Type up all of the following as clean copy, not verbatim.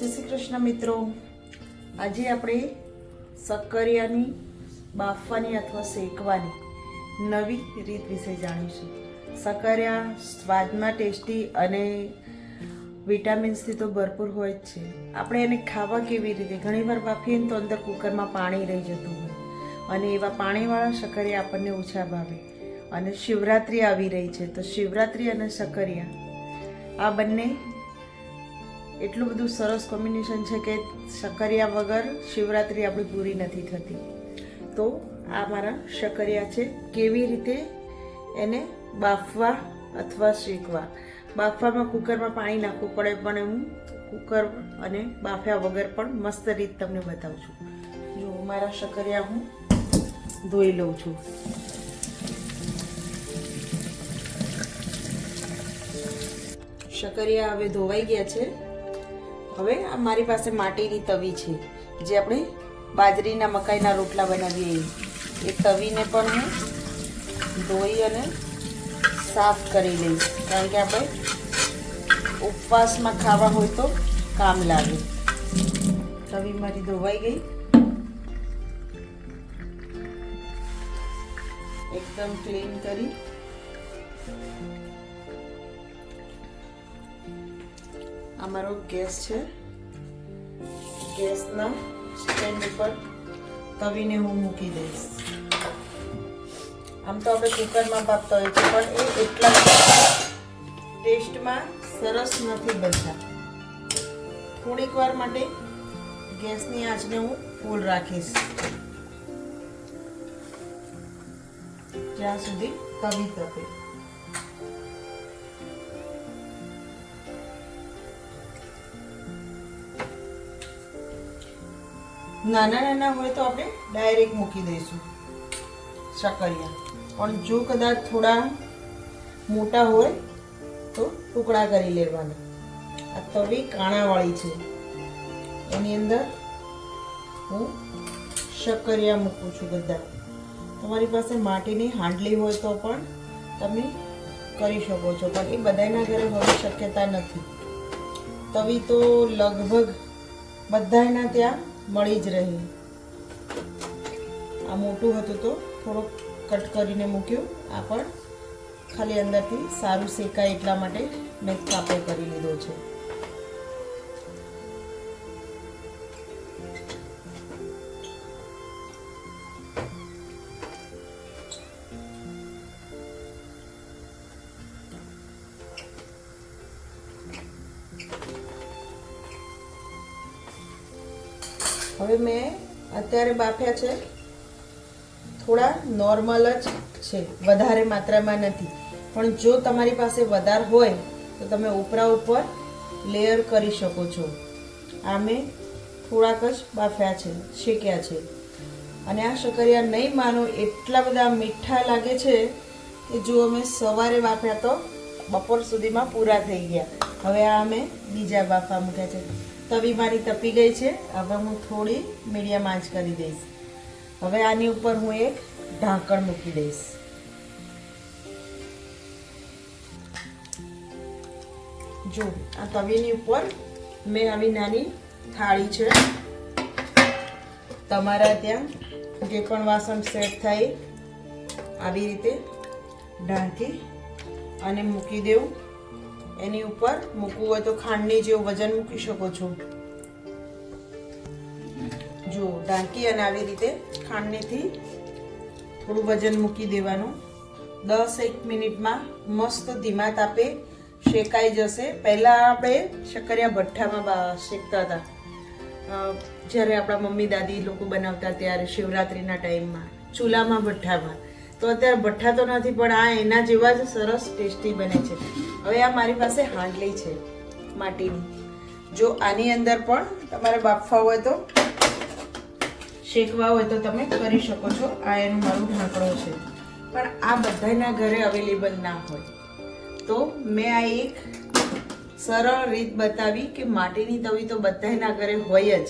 જય શ્રી કૃષ્ણ મિત્રો, આજે આપણે શક્કરિયાની બાફવાની અથવા શેકવાની નવી રીત વિશે જાણીશું. શક્કરિયા સ્વાદમાં ટેસ્ટી અને વિટામિન્સથી તો ભરપૂર હોય જ છે. આપણે એને ખાવા કેવી રીતે? ઘણીવાર બાફીએ ને તો અંદર કુકરમાં પાણી રહી જતું હોય અને એવા પાણીવાળા શક્કરિયા આપણને ઓછા ભાવે. અને શિવરાત્રિ આવી રહી છે તો શિવરાત્રિ અને શક્કરિયા આ બંને એટલું બધું સરસ કોમ્બિનેશન છે કે શક્કરિયા વગર શિવરાત્રિ આપણી પૂરી નથી થતી. તો આ મારા શક્કરિયા છે. કેવી રીતે એને બાફવા અથવા શેકવા? બાફવામાં કુકરમાં પાણી નાખવું પડે, પણ હું કુકર અને બાફ્યા વગર પણ મસ્ત રીત તમને બતાવું છું. જો મારા શક્કરિયા હું ધોઈ લઉં છું. શક્કરિયા હવે ધોવાઈ ગયા છે. હવે આ મારી પાસે માટીની તવી છે, જે આપણે બાજરીના મકાઈના રોટલા બનાવીએ એ તવીને પણ હું ધોઈ અને સાફ કરી લઈશ, કારણ કે આપણે ઉપવાસમાં ખાવા હોય તો કામ લાગે. તવી મારી ધોવાઈ ગઈ, એકદમ ક્લીન કરી અમારો ગેસ છે. ગેસના સ્ટેન્ડ ઉપર તવીને હું મૂકી દઈશ. આમ તો આપણે કુકરમાં બાફતા હોય છે, પણ એ એટલા ટેસ્ટમાં સરસ નથી બનતા. થોડીક વાર માટે ગેસની આંચને હું ફૂલ રાખીશ, જ્યાં સુધી તવી તપે. નાના નાના હોય તો આપણે ડાયરેક્ટ મૂકી દઈશું શક્કરિયા, પણ જો કદાચ થોડા મોટા હોય તો ટુકડા કરી લેવાના. આ તવી કાણાવાળી છે, એની અંદર હું શક્કરિયા મૂકું છું બધા. તમારી પાસે માટીની હાંડલી હોય તો પણ તમે કરી શકો છો, પણ એ બધાના ઘરે હોવાની શક્યતા નથી. તવી તો લગભગ બધાના ત્યાં મળી જ રહે. આ મોટું હતું તો થોડુંક કટ કરીને મૂક્યું. આ પણ ખાલી અંદરથી સારું શેકાય એટલા માટે મેં કાપો કરી લીધો છે. હવે મેં અત્યારે બાફ્યા છે, થોડા નોર્મલ જ છે, વધારે માત્રામાં નથી. પણ જો તમારી પાસે વધારે હોય તો તમે ઉપરા ઉપર લેયર કરી શકો છો. આ મેં થોડાક જ બાફ્યા છે, શેક્યા છે. અને આ શક્કરિયા નહીં માનો એટલા બધા મીઠા લાગે છે કે જો અમે સવારે બાફ્યા તો બપોર સુધીમાં પૂરા થઈ ગયા. હવે આ અમે બીજા બાફા મૂક્યા છે. તવી મારી તપી ગઈ છે. હવે હું થોડી મીડિયમ આંચ કરી દઈશ. હવે આની ઉપર હું એક ઢાંકણ મૂકી દઈશ. જો આ તવીની ઉપર મેં આવી નાની થાળી છે, તમારા ત્યાં જે પણ વાસણ સેટ થાય આવી રીતે ઢાંકી અને મૂકી દેવું. એની ઉપર મૂકવું હોય તો ખાંડની જેવું વજન મૂકી શકો છો. જો ઢાંકી અને આવી રીતે ખાંડનીથી થોડું વજન મૂકી દેવાનું. 10-1 મિનિટમાં મસ્ત ધીમા તાપે શેકાઈ જશે. પહેલાં આપણે શક્કરિયા ભઠ્ઠામાં શેકતા હતા, જ્યારે આપણા મમ્મી દાદી લોકો બનાવતા ત્યારે શિવરાત્રિના ટાઈમમાં ચૂલામાં ભઠ્ઠામાં. તો અત્યારે ભઠ્ઠા તો નથી, પણ આ એના જેવા જ સરસ ટેસ્ટી બને છે. હવે આ મારી પાસે હાંડલી છે માટીની. જો આની અંદર પણ તમારે બાફવા હોય તો શેકવા હોય તો તમે કરી શકો છો. આ એનું મારું ઢાંકણું છે, પણ આ બધાના ઘરે અવેલેબલ ના હોય તો મેં આ એક સરળ રીત બતાવી કે માટીની તવી તો બધાના ઘરે હોય જ,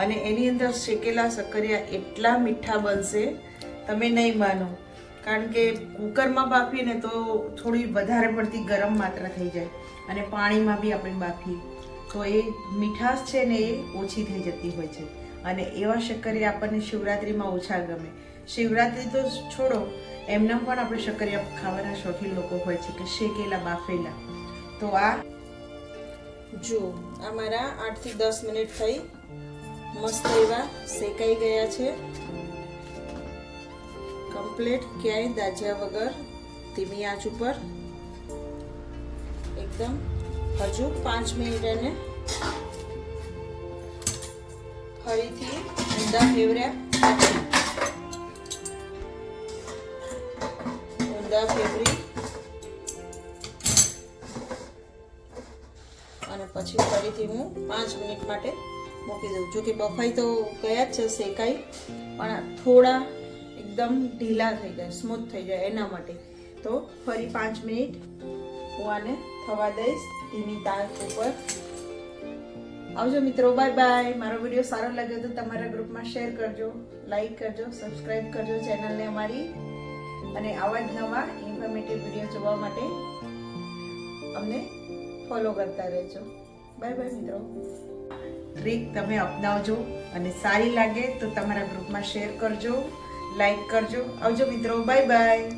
અને એની અંદર શેકેલા શક્કરિયા એટલા મીઠા બનશે તમે નહીં માનો. કારણ કે કુકરમાં બાફીએ ને તો થોડી વધારે પડતી ગરમ માત્રા થઈ જાય, અને પાણીમાં બી આપણે બાફીએ. તો એ મીઠાશ છે ને એ ઓછી થઈ જતી હોય છે. અને એવા શક્કરિયા આપણને શિવરાત્રિમાં ઓછા ગમે. શિવરાત્રિ તો છોડો, એમના પણ આપણે શક્કરિયા ખાવાના શોખીન લોકો હોય છે કે શેકેલા બાફેલા. તો આ જો અમારા 8 થી 10 મિનિટ થઈ મસ્ત એવા શેકાઈ ગયા છે, કમ્પ્લીટ, ક્યાંય દાજ્યા વગર ધીમી આંચ ઉપર એકદમ. હજુ 5 મિનિટ એને ફરીથી ઊંધા ફેવર્યા, ઊંધા ફેવરી અને પછી ફરીથી હું 5 મિનિટ માટે મૂકી દઉં. જો કે બફાઈ તો ગયા જ છે, શેકાઈ, પણ થોડા એકદમ ઢીલા થઈ જાય, સ્મૂથ થઈ જાય એના માટે. તો ફરી 5 મિનિટ હું આને થવા દઈશ ધીમી તાપ ઉપર. આવજો મિત્રો, બાય બાય. મારો વિડીયો સારો લાગ્યો તો તમારા ગ્રુપમાં શેર કરજો, લાઈક કરજો, સબસ્ક્રાઈબ કરજો ચેનલને અમારી, અને આવા જ નવા ઇન્ફોર્મેટિવ વિડીયો જોવા માટે અમને ફોલો કરતા રહેજો. બાય બાય મિત્રો. ટ્રીક તમે અપનાવજો અને સારી લાગે તો તમારા ગ્રુપમાં શેર કરજો, લાઈક કરજો. આવજો મિત્રો, બાય બાય.